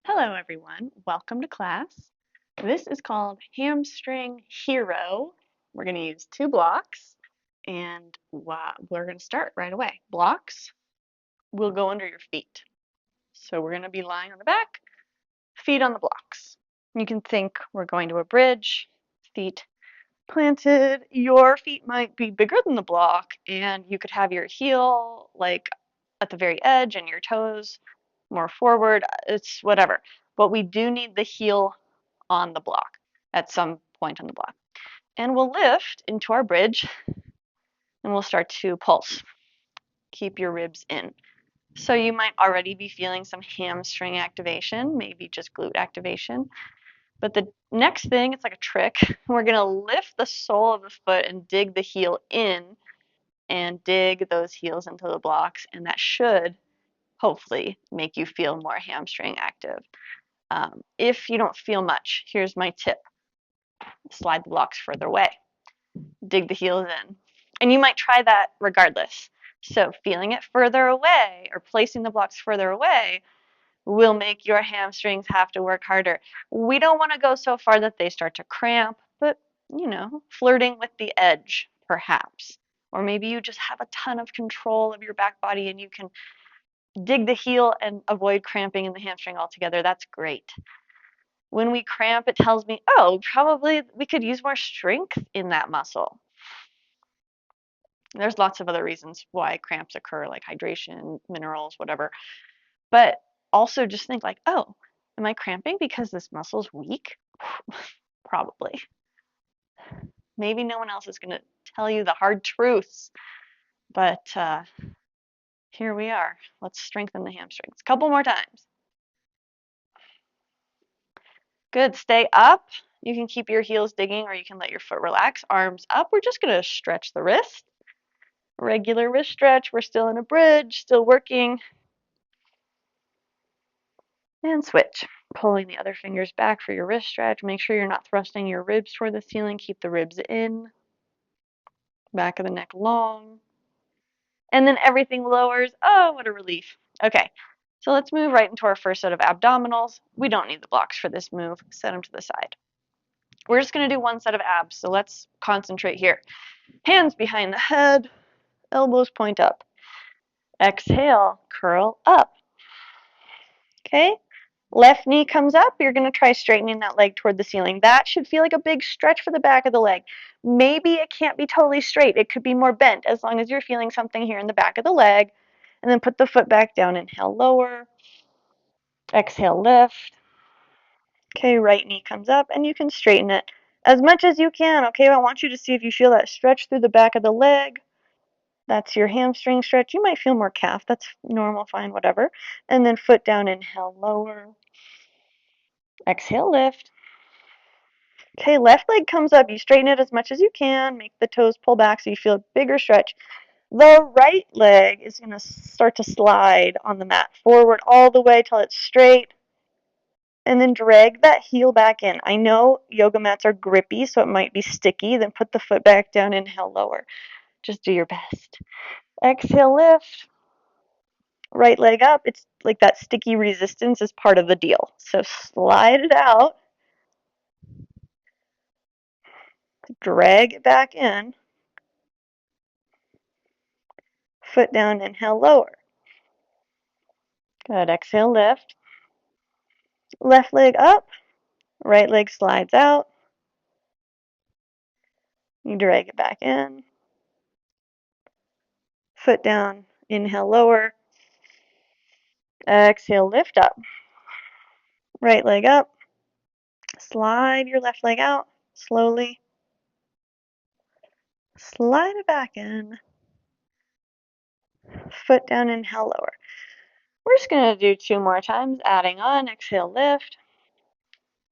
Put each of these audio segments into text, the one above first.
Hello everyone, welcome to class. This is called Hamstring Hero. We're going to use two blocks and we're going to start right away. Blocks will go under your feet. So we're going to be lying on the back, feet on the blocks. You can think we're going to a bridge, feet planted. Your feet might be bigger than the block and you could have your heel like at the very edge and your toes more forward. It's whatever. But we do need the heel on the block at some point on the block. And we'll lift into our bridge and we'll start to pulse. Keep your ribs in. So you might already be feeling some hamstring activation, maybe just glute activation. But the next thing, it's like a trick. We're going to lift the sole of the foot and dig the heel in and dig those heels into the blocks. And that should hopefully make you feel more hamstring active. If you don't feel much, here's my tip. Slide the blocks further away. Dig the heels in. And you might try that regardless. So feeling it further away or placing the blocks further away will make your hamstrings have to work harder. We don't want to go so far that they start to cramp, but flirting with the edge perhaps. Or maybe you just have a ton of control of your back body and you can dig the heel and avoid cramping in the hamstring altogether. That's great. When we cramp, it tells me, oh, probably we could use more strength in that muscle. There's lots of other reasons why cramps occur, like hydration, minerals, whatever. But also just think like, oh, am I cramping because this muscle's weak? Probably. Maybe no one else is going to tell you the hard truths, but here we are. Let's strengthen the hamstrings. A couple more times. Good. Stay up. You can keep your heels digging or you can let your foot relax. Arms up. We're just going to stretch the wrist. Regular wrist stretch. We're still in a bridge, still working. And switch. Pulling the other fingers back for your wrist stretch. Make sure you're not thrusting your ribs toward the ceiling. Keep the ribs in. Back of the neck long. And then everything lowers. Oh, what a relief. Okay, so let's move right into our first set of abdominals. We don't need the blocks for this move. Set them to the side. We're just going to do one set of abs, so let's concentrate here. Hands behind the head. Elbows point up. Exhale, curl up. Okay, left knee comes up. You're going to try straightening that leg toward the ceiling. That should feel like a big stretch for the back of the leg. Maybe it can't be totally straight. It could be more bent as long as you're feeling something here in the back of the leg. And then put the foot back down. Inhale, lower. Exhale, lift. Okay, right knee comes up and you can straighten it as much as you can. Okay, I want you to see if you feel that stretch through the back of the leg. That's your hamstring stretch. You might feel more calf. That's normal, fine, whatever. And then foot down, inhale, lower. Exhale, lift. Okay, left leg comes up. You straighten it as much as you can. Make the toes pull back so you feel a bigger stretch. The right leg is going to start to slide on the mat forward all the way till it's straight. And then drag that heel back in. I know yoga mats are grippy, so it might be sticky. Then put the foot back down, inhale, lower. Just do your best. Exhale, lift. Right leg up. It's like that sticky resistance is part of the deal. So slide it out. Drag it back in. Foot down, inhale, lower. Good. Exhale, lift. Left leg up. Right leg slides out. You drag it back in. Foot down, inhale, lower. Exhale, lift up. Right leg up. Slide your left leg out slowly. Slide it back in. Foot down, inhale, lower. We're just going to do 2 more times, adding on. Exhale, lift.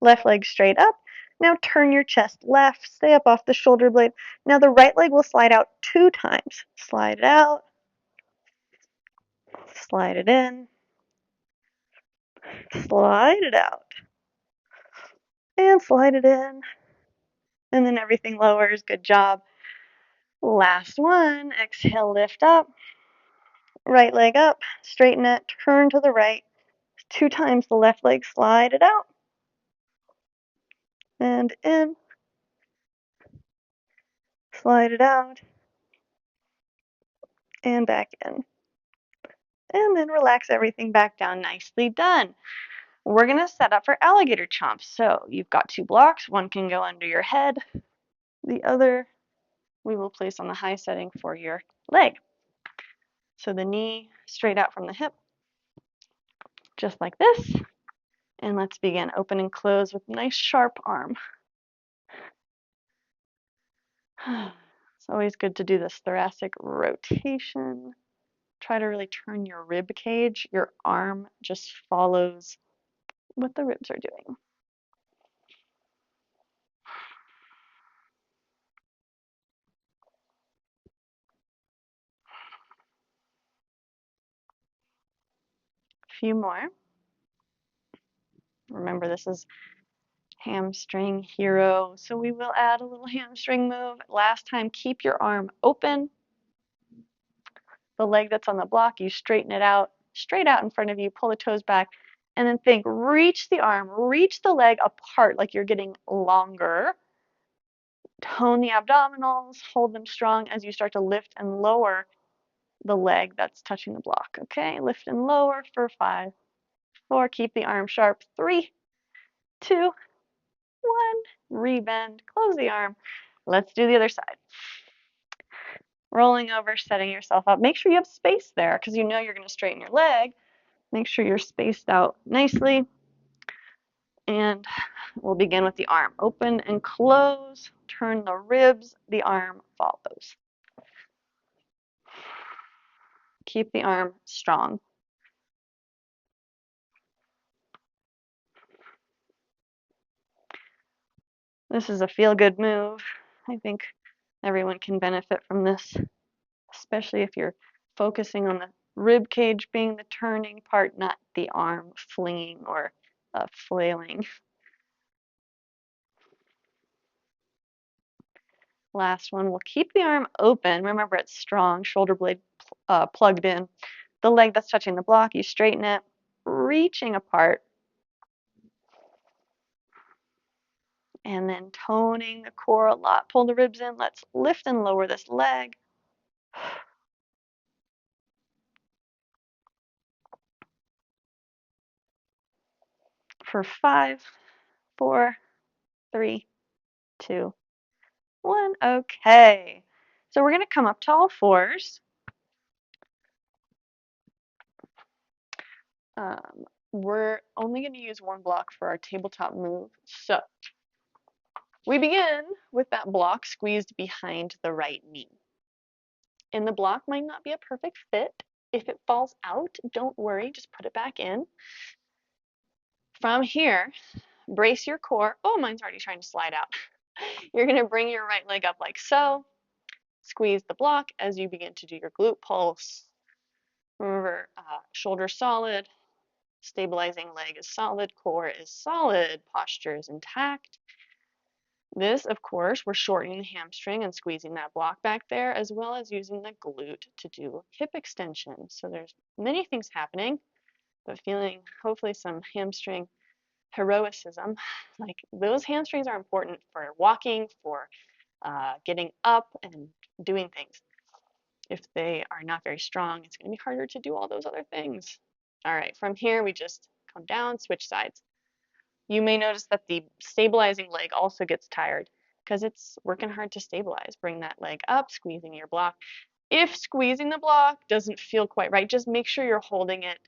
Left leg straight up. Now turn your chest left. Stay up off the shoulder blade. Now the right leg will slide out 2 times. Slide it out. Slide it in. Slide it out. And slide it in. And then everything lowers. Good job. Last one. Exhale, lift up. Right leg up. Straighten it. Turn to the right. 2 times the left leg, slide it out and in, slide it out and back in. And then relax everything back down. Nicely done. We're going to set up for alligator chomps. So you've got 2 blocks. One can go under your head. The other we will place on the high setting for your leg. So the knee straight out from the hip, just like this. And let's begin. Open and close with nice sharp arm. It's always good to do this thoracic rotation. Try to really turn your rib cage. Your arm just follows what the ribs are doing. A few more. Remember, this is Hamstring Hero, so we will add a little hamstring move. Last time, keep your arm open. The leg that's on the block, you straighten it out, straight out in front of you, pull the toes back, and then think, reach the arm, reach the leg apart like you're getting longer. Tone the abdominals, hold them strong as you start to lift and lower the leg that's touching the block. Okay, lift and lower for 5, 4, keep the arm sharp, 3, 2, 1, rebend, close the arm. Let's do the other side. Rolling over, setting yourself up. Make sure you have space there because you know you're going to straighten your leg. Make sure you're spaced out nicely. And we'll begin with the arm. Open and close. Turn the ribs. The arm follows. Keep the arm strong. This is a feel-good move. I think everyone can benefit from this, especially if you're focusing on the rib cage being the turning part, not the arm flinging or flailing. Last one, we'll keep the arm open. Remember, it's strong, shoulder blade plugged in. The leg that's touching the block, you straighten it, reaching apart. And then toning the core a lot. Pull the ribs in. Let's lift and lower this leg. For 5, 4, 3, 2, 1. Okay. So we're going to come up to all fours. We're only going to use one block for our tabletop move. So we begin with that block squeezed behind the right knee. And the block might not be a perfect fit. If it falls out, don't worry, just put it back in. From here, brace your core. Oh, mine's already trying to slide out. You're going to bring your right leg up like so. Squeeze the block as you begin to do your glute pulse. Remember, shoulder solid, stabilizing leg is solid, core is solid, posture is intact. This, of course, we're shortening the hamstring and squeezing that block back there, as well as using the glute to do hip extension. So there's many things happening, but feeling hopefully some hamstring heroicism. Like those hamstrings are important for walking, for getting up and doing things. If they are not very strong, it's going to be harder to do all those other things. All right, from here, we just come down, switch sides. You may notice that the stabilizing leg also gets tired because it's working hard to stabilize. Bring that leg up, squeezing your block. If squeezing the block doesn't feel quite right, just make sure you're holding it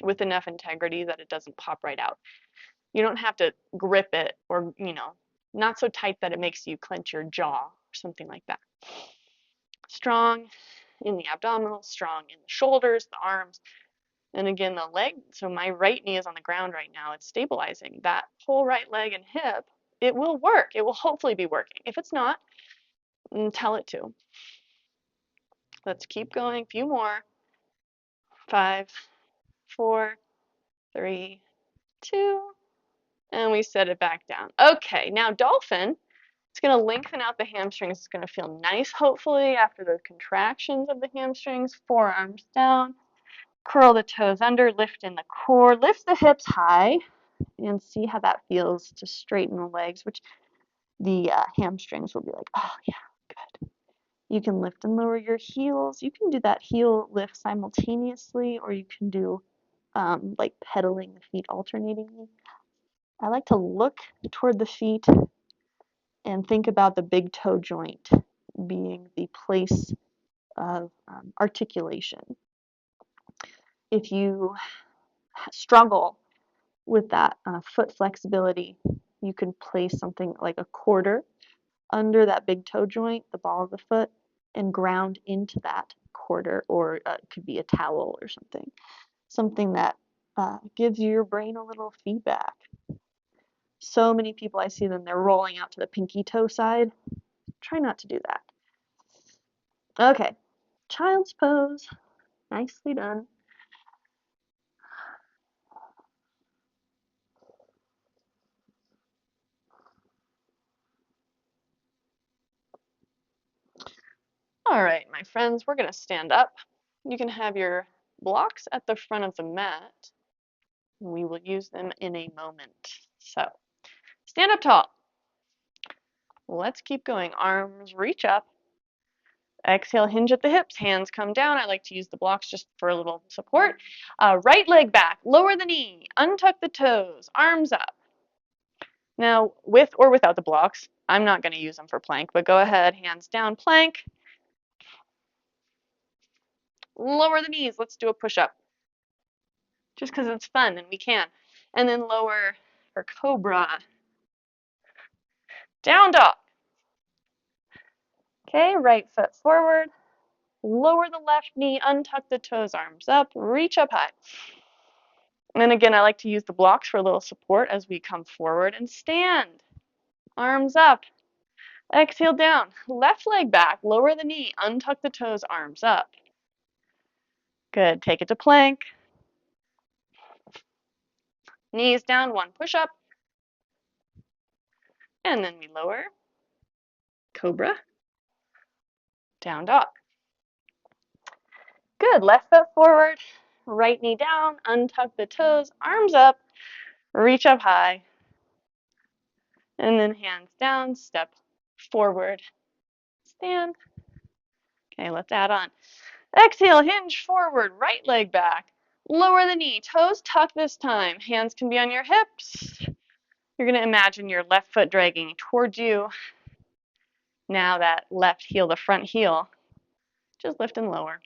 with enough integrity that it doesn't pop right out. You don't have to grip it or, not so tight that it makes you clench your jaw or something like that. Strong in the abdominals, strong in the shoulders, the arms, and again, the leg. So my right knee is on the ground right now. It's stabilizing. That whole right leg and hip, it will work. It will hopefully be working. If it's not, tell it to. Let's keep going. A few more. 5, 4, 3, 2, and we set it back down. Okay, now dolphin. It's going to lengthen out the hamstrings. It's going to feel nice, hopefully, after the contractions of the hamstrings. Forearms down. Curl the toes under, lift in the core, lift the hips high, and see how that feels to straighten the legs, which the hamstrings will be like, oh yeah, good. You can lift and lower your heels. You can do that heel lift simultaneously, or you can do like pedaling the feet alternatingly. I like to look toward the feet and think about the big toe joint being the place of articulation. If you struggle with that foot flexibility, you can place something like a quarter under that big toe joint, the ball of the foot, and ground into that quarter, or it could be a towel or something. Something that gives your brain a little feedback. So many people I see them, they're rolling out to the pinky toe side. Try not to do that. Okay, child's pose. Nicely done. All right, my friends, we're going to stand up. You can have your blocks at the front of the mat. We will use them in a moment. So, stand up tall. Let's keep going. Arms reach up. Exhale, hinge at the hips. Hands come down. I like to use the blocks just for a little support. Right leg back. Lower the knee. Untuck the toes. Arms up. Now, with or without the blocks, I'm not going to use them for plank, but go ahead. Hands down, plank. Lower the knees. Let's do a push-up. Just because it's fun and we can. And then lower for cobra. Down dog. Okay, right foot forward. Lower the left knee, untuck the toes, arms up, reach up high. And then again, I like to use the blocks for a little support as we come forward and stand. Arms up. Exhale down. Left leg back, lower the knee, untuck the toes, arms up. Good. Take it to plank. Knees down, one push up. And then we lower. Cobra. Down dog. Good. Left foot forward. Right knee down. Untuck the toes. Arms up. Reach up high. And then hands down. Step forward. Stand. Okay, let's add on. Exhale. Hinge forward. Right leg back. Lower the knee. Toes tuck this time. Hands can be on your hips. You're going to imagine your left foot dragging towards you. Now that left heel, the front heel, just lift and lower.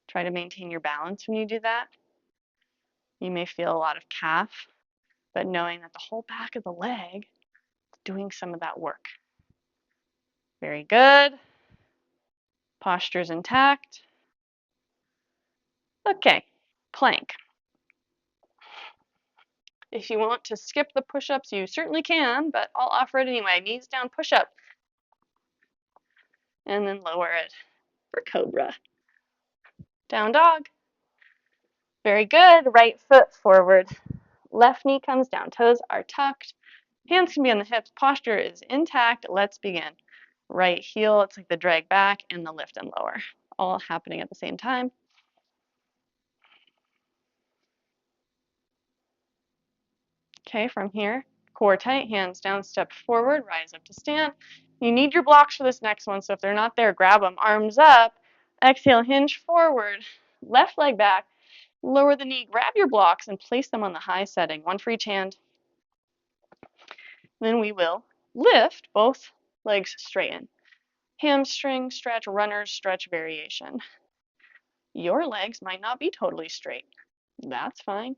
Try to maintain your balance when you do that. You may feel a lot of calf, but knowing that the whole back of the leg is doing some of that work. Very good. Posture's intact. Okay, plank. If you want to skip the push-ups, you certainly can, but I'll offer it anyway. Knees down, push-up. And then lower it for cobra. Down dog. Very good. Right foot forward. Left knee comes down. Toes are tucked. Hands can be on the hips. Posture is intact. Let's begin. Right heel, it's like the drag back and the lift and lower. All happening at the same time. Okay, from here, core tight, hands down, step forward, rise up to stand. You need your blocks for this next one, so if they're not there, grab them. Arms up. Exhale, hinge forward. Left leg back. Lower the knee. Grab your blocks and place them on the high setting, one for each hand. Then we will lift both legs straighten. Hamstring stretch, runner's stretch variation. Your legs might not be totally straight. That's fine.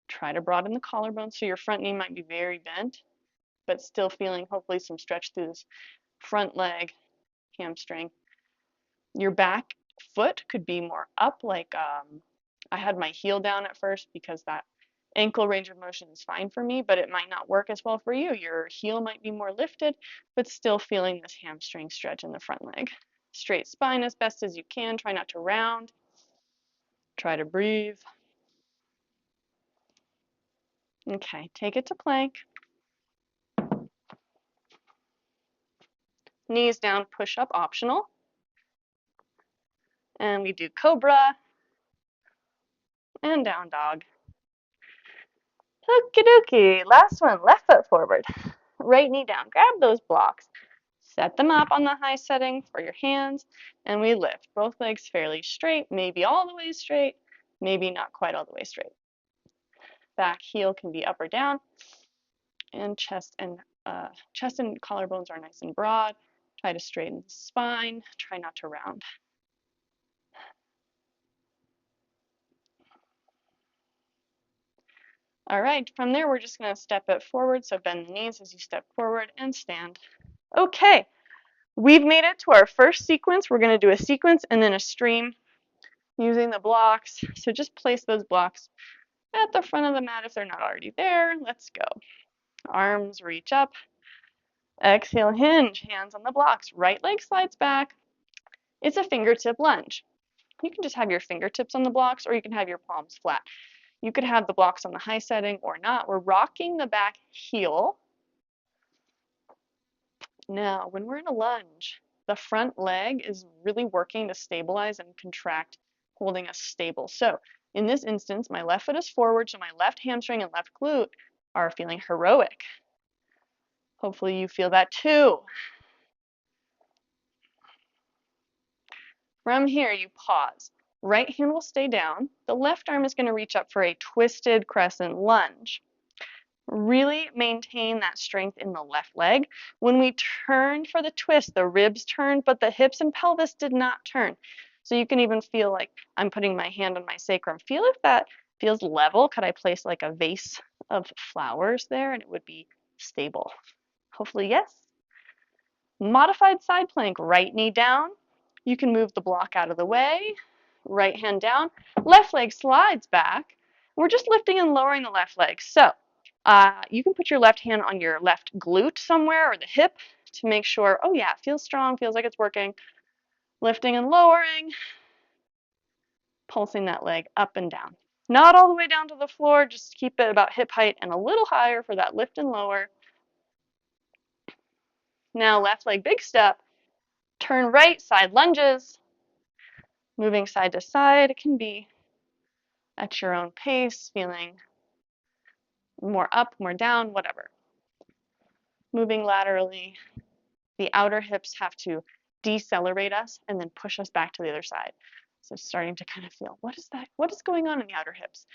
Try to broaden the collarbone so your front knee might be very bent, but still feeling hopefully some stretch through this front leg, hamstring. Your back foot could be more up, like I had my heel down at first because that ankle range of motion is fine for me, but it might not work as well for you. Your heel might be more lifted, but still feeling this hamstring stretch in the front leg. Straight spine as best as you can. Try not to round. Try to breathe. Okay, take it to plank. Knees down, push up optional. And we do cobra. and down dog. Okie dokie. Last one, left foot forward. Right knee down. Grab those blocks. Set them up on the high setting for your hands, and we lift. Both legs fairly straight, maybe all the way straight, maybe not quite all the way straight. Back heel can be up or down, and chest and collarbones are nice and broad. Try to straighten the spine. Try not to round. All right, from there, we're just going to step it forward. So bend the knees as you step forward and stand. Okay, we've made it to our first sequence. We're going to do a sequence and then a stream using the blocks. So just place those blocks at the front of the mat if they're not already there. Let's go. Arms reach up. Exhale, hinge, hands on the blocks. Right leg slides back. It's a fingertip lunge. You can just have your fingertips on the blocks, or you can have your palms flat. You could have the blocks on the high setting or not. We're rocking the back heel. Now, when we're in a lunge, the front leg is really working to stabilize and contract, holding us stable. So in this instance, my left foot is forward, so my left hamstring and left glute are feeling heroic. Hopefully you feel that too. From here, you pause. Right hand will stay down. The left arm is going to reach up for a twisted crescent lunge. Really maintain that strength in the left leg. When we turned for the twist, the ribs turned, but the hips and pelvis did not turn. So you can even feel like I'm putting my hand on my sacrum. Feel if that feels level. Could I place like a vase of flowers there and it would be stable? Hopefully, yes. Modified side plank, right knee down. You can move the block out of the way. Right hand down. Left leg slides back. We're just lifting and lowering the left leg. So you can put your left hand on your left glute somewhere or the hip to make sure, oh yeah, it feels strong, feels like it's working. Lifting and lowering, pulsing that leg up and down. Not all the way down to the floor, just keep it about hip height and a little higher for that lift and lower. Now left leg big step, turn right, side lunges, moving side to side. It can be at your own pace, feeling more up, more down, whatever. Moving laterally. The outer hips have to decelerate us and then push us back to the other side. So starting to kind of feel, what is that? What is going on in the outer hips?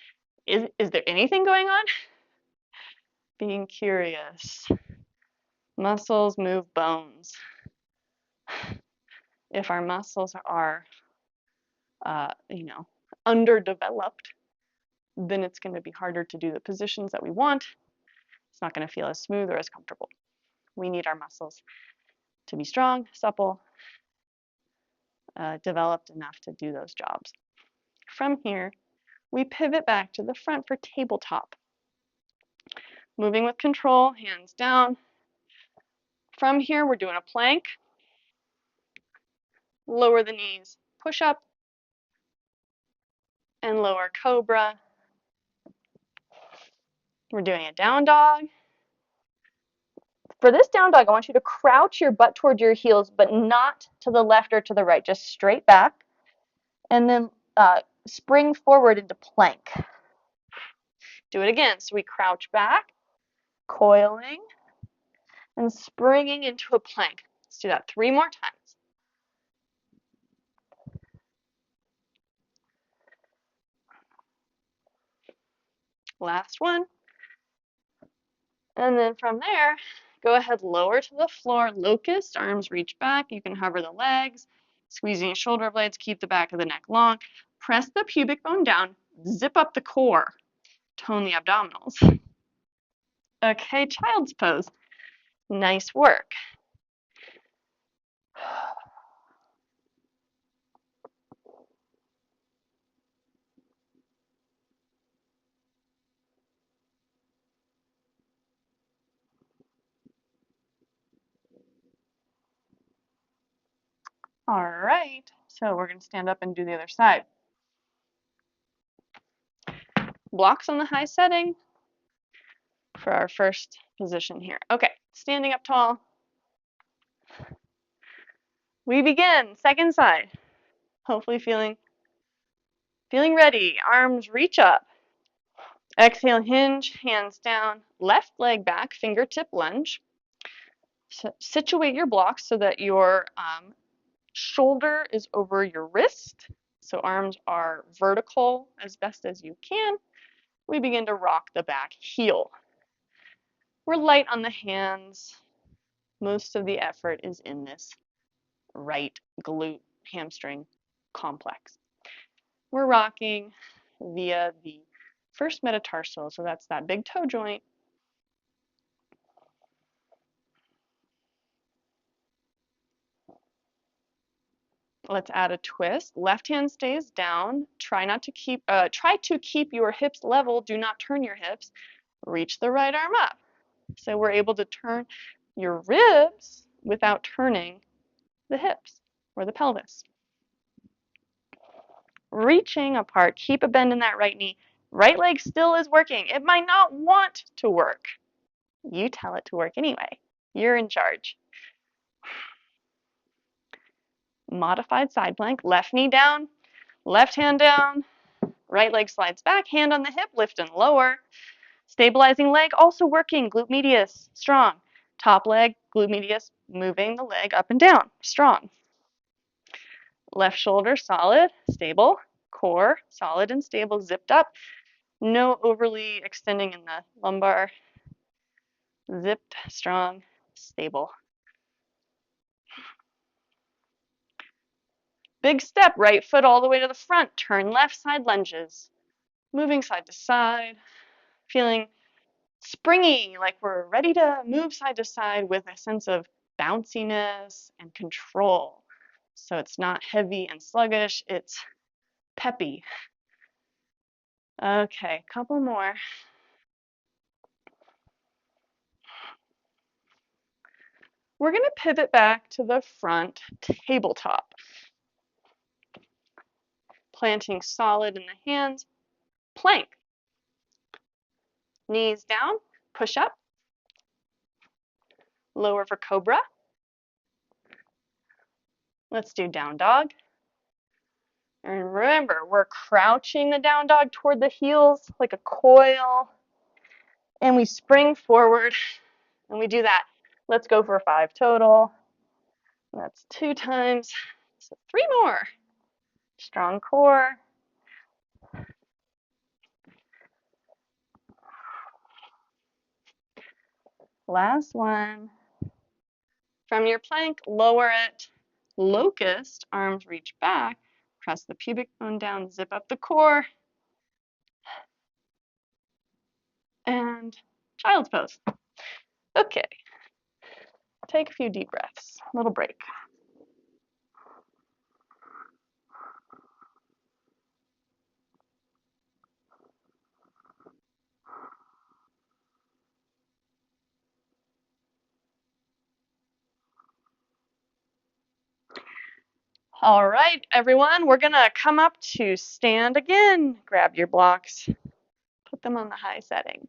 Is there anything going on? Being curious. Muscles move bones. If our muscles are, underdeveloped, then it's going to be harder to do the positions that we want. It's not going to feel as smooth or as comfortable. We need our muscles to be strong, supple, developed enough to do those jobs. From here, we pivot back to the front for tabletop. Moving with control, hands down. From here, we're doing a plank. Lower the knees, push up, and lower cobra. We're doing a down dog. For this down dog, I want you to crouch your butt toward your heels, but not to the left or to the right, just straight back. And then spring forward into plank. Do it again. So we crouch back, coiling, and springing into a plank. Let's do that 3 more times. Last one. And then from there, go ahead, lower to the floor, locust, arms reach back. You can hover the legs, squeezing your shoulder blades, keep the back of the neck long. Press the pubic bone down, zip up the core, tone the abdominals. Okay, child's pose. Nice work. All right, so we're going to stand up and do the other side. Blocks on the high setting for our first position here. Okay, standing up tall. We begin, second side. Hopefully feeling Feeling ready, arms reach up. Exhale, hinge, hands down, left leg back, fingertip lunge. So situate your blocks so that your shoulder is over your wrist. So arms are vertical as best as you can. We begin to rock the back heel. We're light on the hands. Most of the effort is in this right glute hamstring complex. We're rocking via the first metatarsal, so that's that big toe joint. Let's add a twist. Left hand stays down. Try to keep your hips level. Do not turn your hips. Reach the right arm up. So we're able to turn your ribs without turning the hips or the pelvis. Reaching apart. Keep a bend in that right knee. Right leg still is working. It might not want to work. You tell it to work anyway. You're in charge. Modified side plank. Left knee down. Left hand down. Right leg slides back. Hand on the hip. Lift and lower. Stabilizing leg also working. Glute medius strong. Top leg, glute medius, moving the leg up and down. Strong. Left shoulder solid, stable. Core solid and stable, zipped up. No overly extending in the lumbar. Zipped, strong, stable. Big step, right foot all the way to the front. Turn left side lunges. Moving side to side. Feeling springy, like we're ready to move side to side with a sense of bounciness and control. So it's not heavy and sluggish, it's peppy. Okay, couple more. We're going to pivot back to the front tabletop. Planting solid in the hands, plank. Knees down, push up. Lower for cobra. Let's do down dog. And remember, we're crouching the down dog toward the heels like a coil. And we spring forward and we do that. Let's go for 5 total. That's 2 times. So 3 more. Strong core. Last one. From your plank, lower it. Locust, arms reach back. Press the pubic bone down, zip up the core. And child's pose. Okay. Take a few deep breaths. Little break. All right, everyone, we're gonna come up to stand again. Grab your blocks, put them on the high setting.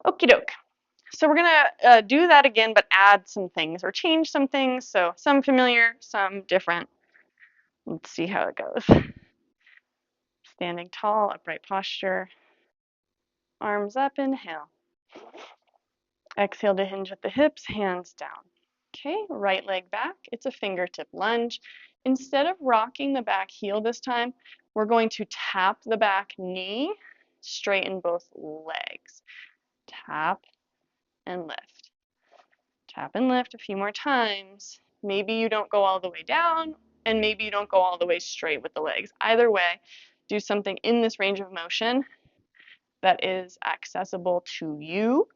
Okie doke. So we're gonna do that again, but add some things or change some things. So some familiar, some different. Let's see how it goes. Standing tall, upright posture. Arms up, inhale. Exhale to hinge at the hips, hands down. Okay, right leg back. It's a fingertip lunge. Instead of rocking the back heel this time, we're going to tap the back knee, straighten both legs. Tap and lift. Tap and lift a few more times. Maybe you don't go all the way down, and maybe you don't go all the way straight with the legs. Either way, do something in this range of motion that is accessible to you.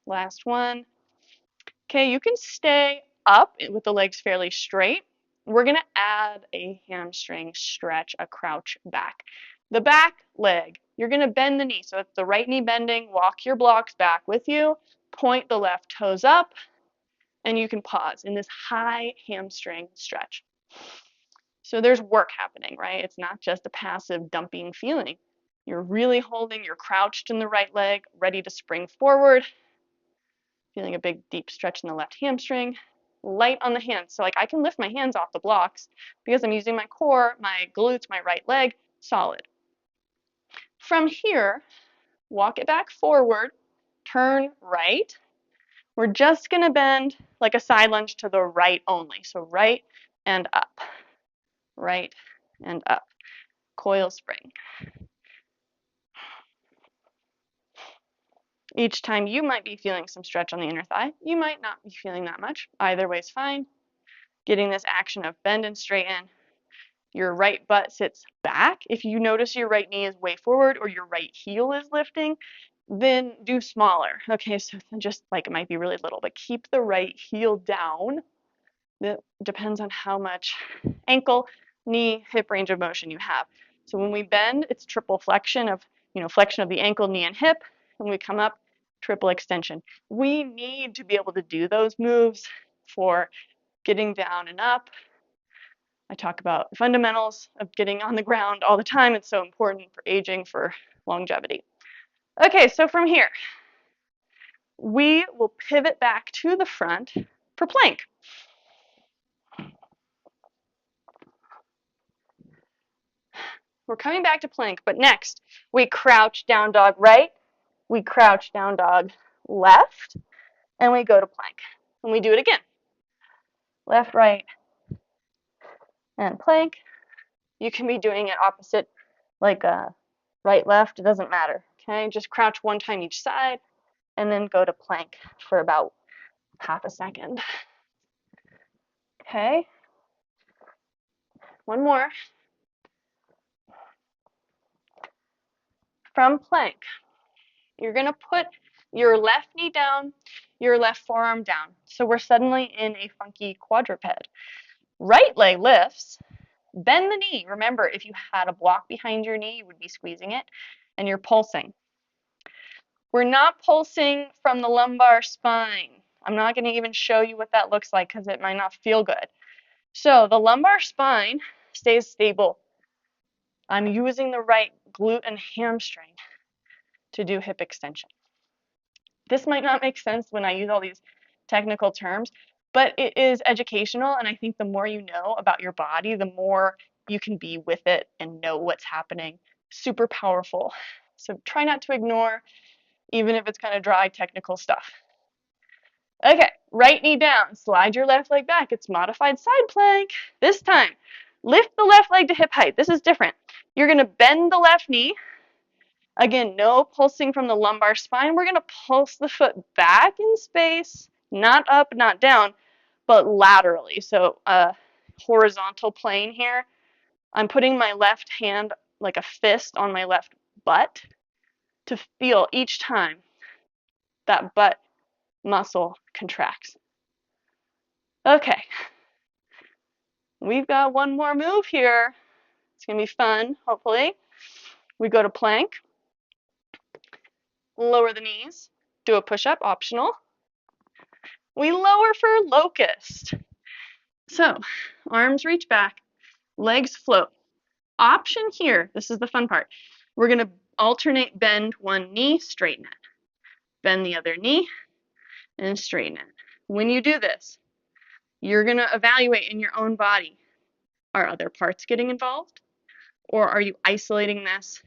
Last one. Okay, you can stay up with the legs fairly straight. We're going to add a hamstring stretch, a crouch back. The back leg, you're going to bend the knee. So it's the right knee bending, walk your blocks back with you, point the left toes up, and you can pause in this high hamstring stretch. So there's work happening, right? It's not just a passive dumping feeling. You're really holding, you're crouched in the right leg, ready to spring forward. Feeling a big deep stretch in the left hamstring. Light on the hands. So like I can lift my hands off the blocks because I'm using my core, my glutes, my right leg, solid. From here, walk it back forward, turn right. We're just gonna bend like a side lunge to the right only. So right and up, right and up. Coil spring. Each time you might be feeling some stretch on the inner thigh. You might not be feeling that much. Either way is fine. Getting this action of bend and straighten. Your right butt sits back. If you notice your right knee is way forward or your right heel is lifting, then do smaller. Okay, so just like it might be really little, but keep the right heel down. That depends on how much ankle, knee, hip range of motion you have. So when we bend, it's triple flexion of, flexion of the ankle, knee, and hip. When we come up, triple extension. We need to be able to do those moves for getting down and up. I talk about the fundamentals of getting on the ground all the time. It's so important for aging, for longevity. Okay, so from here, we will pivot back to the front for plank. We're coming back to plank, but next we crouch down dog right, we crouch down dog left, and we go to plank. And we do it again. Left, right, and plank. You can be doing it opposite, like right, left, it doesn't matter. Okay, just crouch one time each side, and then go to plank for about half a second. Okay, one more. From plank, you're gonna put your left knee down, your left forearm down. So we're suddenly in a funky quadruped. Right leg lifts, bend the knee. Remember, if you had a block behind your knee, you would be squeezing it, and you're pulsing. We're not pulsing from the lumbar spine. I'm not going to even show you what that looks like because it might not feel good. So the lumbar spine stays stable. I'm using the right glute and hamstring to do hip extension. This might not make sense when I use all these technical terms, but it is educational, and I think the more you know about your body, the more you can be with it and know what's happening. Super powerful. So try not to ignore, even if it's kind of dry technical stuff. Okay, right knee down, slide your left leg back. It's modified side plank. This time, lift the left leg to hip height. This is different. You're gonna bend the left knee. Again, no pulsing from the lumbar spine. We're gonna pulse the foot back in space, not up, not down, but laterally. So horizontal plane here. I'm putting my left hand like a fist on my left butt to feel each time that butt muscle contracts. Okay, we've got one more move here. It's gonna be fun, hopefully. We go to plank, lower the knees, do a push-up, optional. We lower for locust. So, arms reach back, legs float. Option here, this is the fun part. We're gonna alternate bend one knee, straighten it. Bend the other knee, and straighten it. When you do this, you're gonna evaluate in your own body. Are other parts getting involved? Or are you isolating this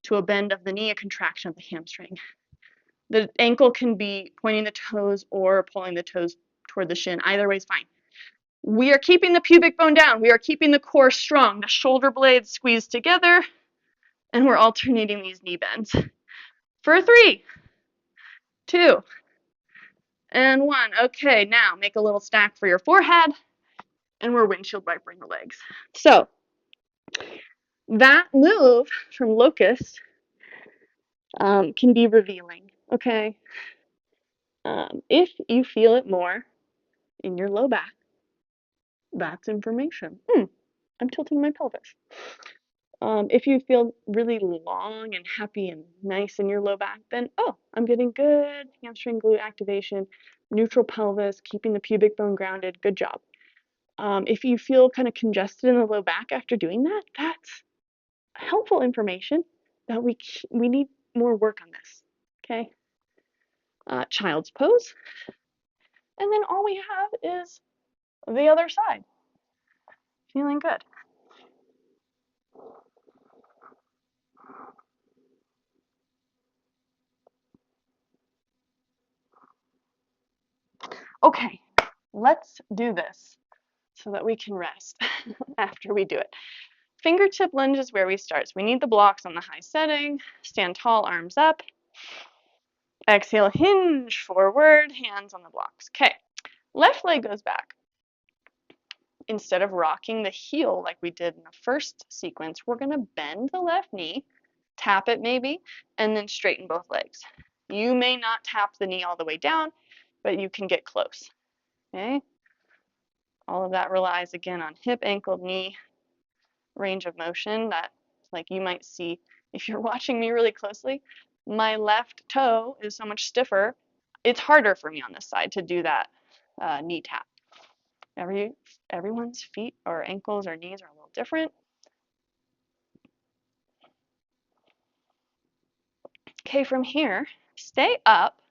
to a bend of the knee, a contraction of the hamstring? The ankle can be pointing the toes or pulling the toes toward the shin. Either way is fine. We are keeping the pubic bone down. We are keeping the core strong. The shoulder blades squeezed together, and we're alternating these knee bends. For 3, 2, and 1. Okay, now make a little stack for your forehead, and we're windshield wipering the legs. So that move from locust can be revealing, okay? If you feel it more in your low back, that's information. I'm tilting my pelvis. If you feel really long and happy and nice in your low back, then, I'm getting good hamstring glute activation, neutral pelvis, keeping the pubic bone grounded, good job. If you feel kind of congested in the low back after doing that, that's helpful information that we need more work on this, okay? child's pose. And then all we have is the other side. Feeling good. Okay, let's do this so that we can rest after we do it. Fingertip lunge is where we start. So we need the blocks on the high setting. Stand tall, arms up. Exhale, hinge forward, hands on the blocks. Okay, left leg goes back. Instead of rocking the heel like we did in the first sequence, we're going to bend the left knee, tap it maybe, and then straighten both legs. You may not tap the knee all the way down, but you can get close. Okay? All of that relies again on hip, ankle, knee range of motion that like you might see if you're watching me really closely. My left toe is so much stiffer. It's harder for me on this side to do that knee tap. Everyone's feet or ankles or knees are a little different. Okay, from here, stay up.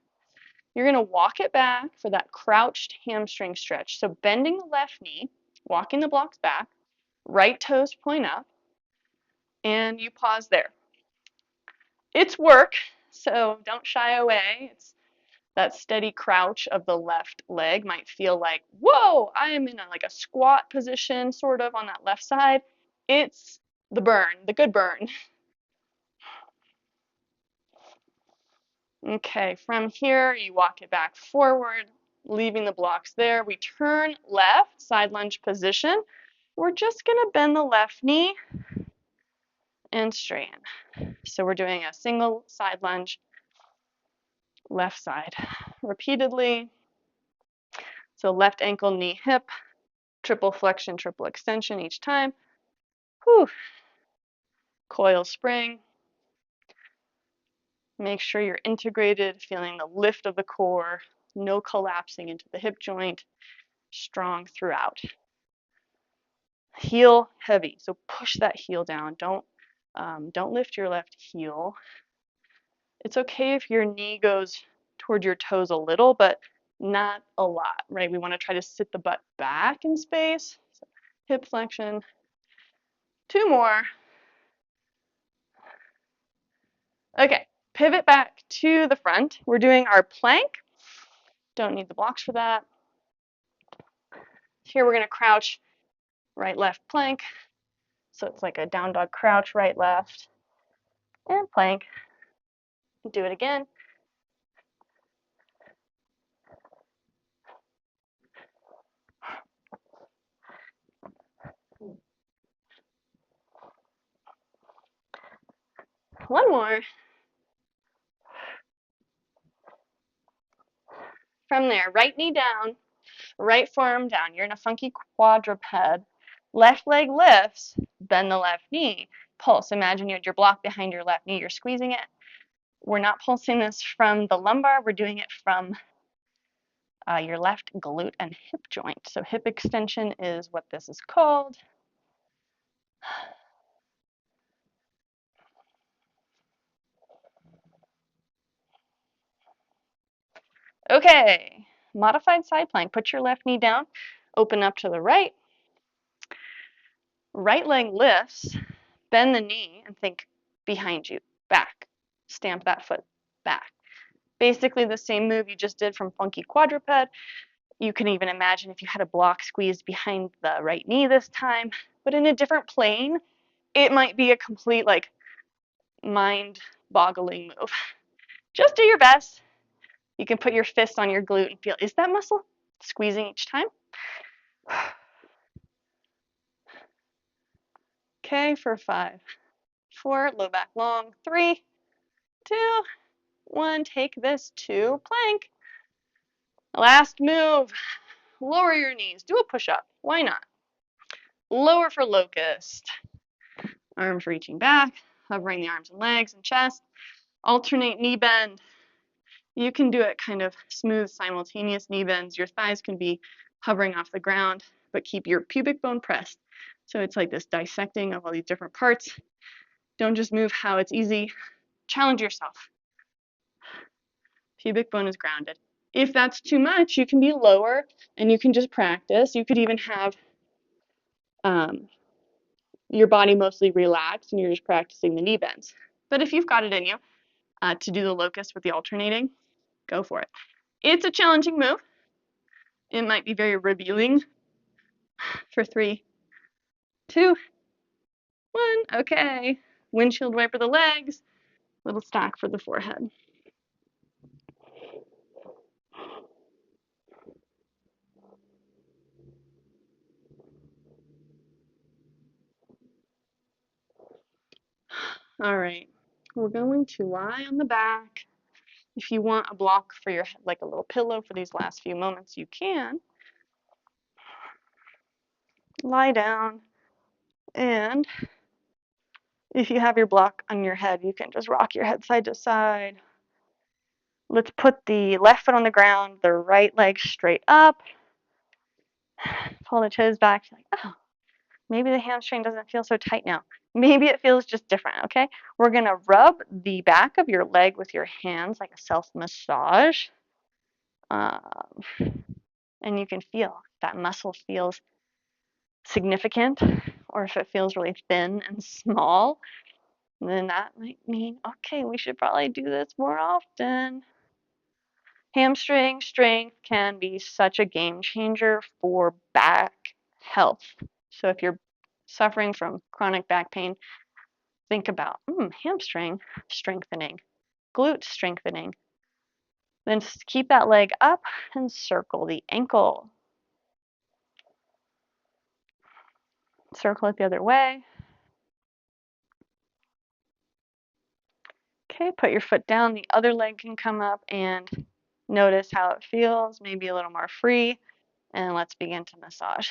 You're going to walk it back for that crouched hamstring stretch. So bending the left knee, walking the blocks back, right toes point up, and you pause there. It's work, so don't shy away. It's that steady crouch of the left leg might feel like, whoa, I am in like a squat position sort of on that left side. It's the burn, the good burn. Okay, from here, you walk it back forward, leaving the blocks there. We turn left, side lunge position. We're just going to bend the left knee and straighten. So we're doing a single side lunge, left side, repeatedly. So left ankle, knee, hip, triple flexion, triple extension each time. Whew. Coil spring. Make sure you're integrated, feeling the lift of the core, no collapsing into the hip joint, strong throughout. Heel heavy, so push that heel down. Don't lift your left heel. It's okay if your knee goes toward your toes a little, but not a lot, right? We want to try to sit the butt back in space. So hip flexion. 2 more. Okay, pivot back to the front. We're doing our plank. Don't need the blocks for that. Here we're going to crouch, right, left, plank. So it's like a down dog crouch, right, left, and plank. Do it again. One more. From there, right knee down, right forearm down. You're in a funky quadruped. Left leg lifts, bend the left knee. Pulse. Imagine you had your block behind your left knee. You're squeezing it. We're not pulsing this from the lumbar. We're doing it from your left glute and hip joint. So hip extension is what this is called. Okay, modified side plank. Put your left knee down, open up to the right. Right leg lifts, bend the knee and think behind you, back. Stamp that foot back. Basically the same move you just did from funky quadruped. You can even imagine if you had a block squeezed behind the right knee this time, but in a different plane. It might be a complete like mind-boggling move. Just do your best. You can put your fist on your glute and feel, is that muscle squeezing each time? Okay, for 5, 4, low back long, 3, 2, 1, take this to plank. Last move, lower your knees, do a push-up, why not? Lower for locust, arms reaching back, hovering the arms and legs and chest, alternate knee bend. You can do it kind of smooth, simultaneous knee bends. Your thighs can be hovering off the ground, but keep your pubic bone pressed. So it's like this dissecting of all these different parts. Don't just move how it's easy. Challenge yourself. Pubic bone is grounded. If that's too much, you can be lower and you can just practice. You could even have your body mostly relaxed and you're just practicing the knee bends. But if you've got it in you to do the locust with the alternating, go for it. It's a challenging move. It might be very revealing. For 3, 2, 1. Okay. Windshield wiper the legs. Little stack for the forehead. All right. We're going to lie on the back. If you want a block for your head, like a little pillow for these last few moments, you can. Lie down. And if you have your block on your head, you can just rock your head side to side. Let's put the left foot on the ground, the right leg straight up. Pull the toes back. You're like, oh, maybe the hamstring doesn't feel so tight now. Maybe it feels just different, okay? We're gonna rub the back of your leg with your hands like a self-massage. And you can feel if that muscle feels significant or if it feels really thin and small, then that might mean, okay, we should probably do this more often. Hamstring strength can be such a game changer for back health. So if you're suffering from chronic back pain, think about hamstring strengthening, glute strengthening. Then keep that leg up and circle the ankle. Circle it the other way. Okay, put your foot down. The other leg can come up and notice how it feels, maybe a little more free. And let's begin to massage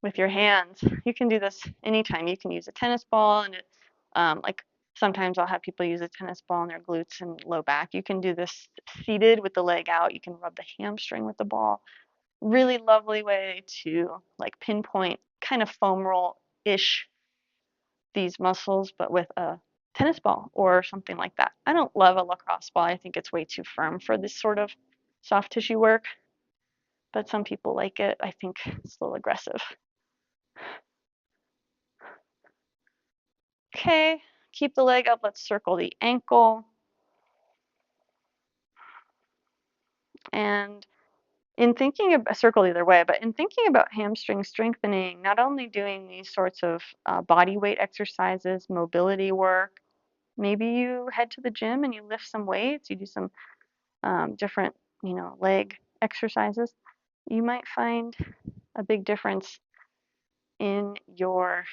with your hands. You can do this anytime. You can use a tennis ball, and like sometimes I'll have people use a tennis ball on their glutes and low back. You can do this seated with the leg out. You can rub the hamstring with the ball. Really lovely way to like pinpoint kind of foam roll-ish these muscles, but with a tennis ball or something like that. I don't love a lacrosse ball. I think it's way too firm for this sort of soft tissue work, but some people like it. I think it's a little aggressive. Okay, keep the leg up. Let's circle the ankle. And in thinking of a circle either way, but in thinking about hamstring strengthening, not only doing these sorts of body weight exercises, mobility work, maybe you head to the gym and you lift some weights, you do some different, leg exercises, you might find a big difference in your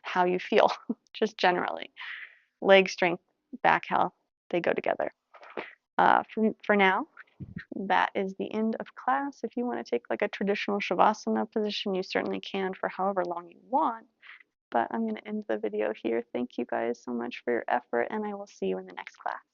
how you feel, just generally. Leg strength, back health, they go together. For now, that is the end of class. If you want to take like a traditional Shavasana position, you certainly can for however long you want. But I'm going to end the video here. Thank you guys so much for your effort, and I will see you in the next class.